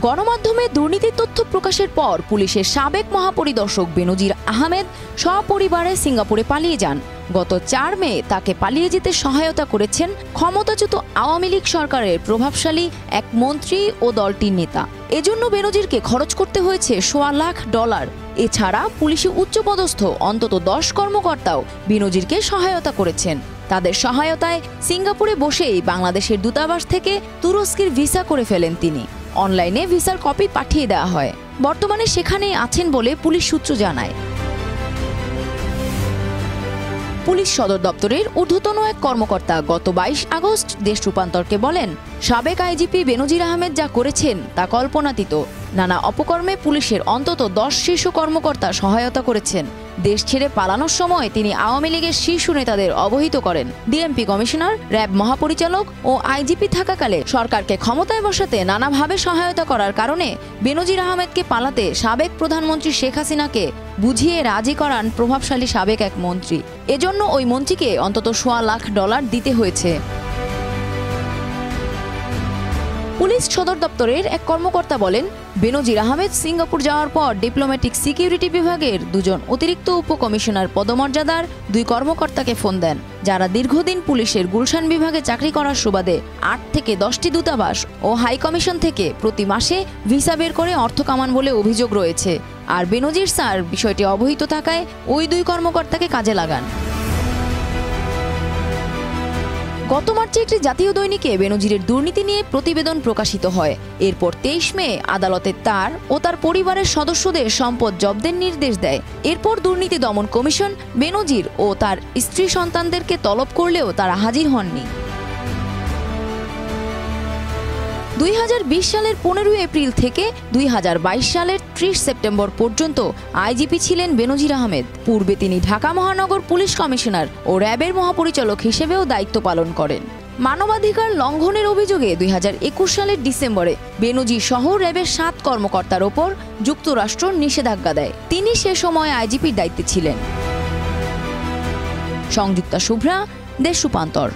গণমাধ্যমে দুর্নীতির তথ্য প্রকাশের পর পুলিশের সাবেক মহাপরিদর্শক বেনজির আহমেদ সপরিবারে সিঙ্গাপুরে পালিয়ে যান। গত ৪ মে তাকে পালিয়ে যেতে সহায়তা করেছেন ক্ষমতাচ্যুত আওয়ামী লীগ সরকারের প্রভাবশালী এক মন্ত্রী ও দলটির নেতা। এজন্য বেনজিরকে খরচ করতে হয়েছে $1,00,000। এছাড়া পুলিশে উচ্চপদস্থ অন্তত 10 কর্মকর্তাও বেনজিরকে সহায়তা করেছেন। তাদের সহায়তায় সিঙ্গাপুরে বসেই বাংলাদেশের দূতাবাস থেকে তুরস্কের ভিসা করে ফেলেন তিনি। অনলাইনে ভিসার কপি পাঠিয়ে দেওয়া হয়। বর্তমানে সেখানেই আছেন বলে পুলিশ সূত্র জানায়। পুলিশ সদর দপ্তরের ঊর্ধ্বতন এক কর্মকর্তা গত 22 আগস্ট দেশ রূপান্তরকে বলেন, সাবেক আইজিপি বেনজির আহমেদ যা করেছেন তা কল্পনাতীত। নানা অপকর্মে পুলিশের অন্তত 10 শীর্ষ কর্মকর্তা সহায়তা করেছেন। দেশ ছেড়ে পালানোর সময় তিনি আওয়ামী লীগের শীর্ষ নেতাদের অবহিত করেন। ডিএমপি কমিশনার, র্যাব মহাপরিচালক ও আইজিপি থাকাকালে সরকারকে ক্ষমতায় বসাতে নানাভাবে সহায়তা করার কারণে বেনজির আহমেদকে পালাতে সাবেক প্রধানমন্ত্রী শেখ হাসিনাকে বুঝিয়ে রাজি করান প্রভাবশালী সাবেক এক মন্ত্রী। এজন্য ওই মন্ত্রীকে অন্তত $1,00,000 দিতে হয়েছে। পুলিশ সদর দপ্তরের এক কর্মকর্তা বলেন, বেনজির আহমেদ সিঙ্গাপুর যাওয়ার পর ডিপ্লোম্যাটিক সিকিউরিটি বিভাগের 2 জন অতিরিক্ত উপকমিশনার পদমর্যাদার 2 কর্মকর্তাকে ফোন দেন, যারা দীর্ঘদিন পুলিশের গুলশান বিভাগে চাকরি করার সুবাদে 8 থেকে 10টি দূতাবাস ও হাই কমিশন থেকে প্রতি মাসে ভিসা বের করে অর্থ কামান বলে অভিযোগ রয়েছে। আর বেনজির স্যার বিষয়টি অবহিত থাকায় ওই 2 কর্মকর্তাকে কাজে লাগান। গত মার্চে একটি জাতীয় দৈনিকে বেনজিরের দুর্নীতি নিয়ে প্রতিবেদন প্রকাশিত হয়। এরপর 23 মে আদালতে তার ও তার পরিবারের সদস্যদের সম্পদ জব্দের নির্দেশ দেয়। এরপর দুর্নীতি দমন কমিশন বেনজির ও তার স্ত্রী সন্তানদেরকে তলব করলেও তারা হাজির হননি। 2020 সালের 15 এপ্রিল থেকে 2022 সালের 30 সেপ্টেম্বর পর্যন্ত আইজিপি ছিলেন বেনজির আহমেদ। পূর্বে তিনি ঢাকা মহানগর পুলিশ কমিশনার ও র্যাবের মহাপরিচালক হিসেবেও দায়িত্ব পালন করেন। মানবাধিকার লঙ্ঘনের অভিযোগে 2021 সালের ডিসেম্বরে বেনজির সহ র্যাবের 7 কর্মকর্তার ওপর যুক্তরাষ্ট্র নিষেধাজ্ঞা দেয়। তিনি সে সময় আইজিপির দায়িত্বে ছিলেন। সংযুক্তা শুভ্রা, দেশ রূপান্তর।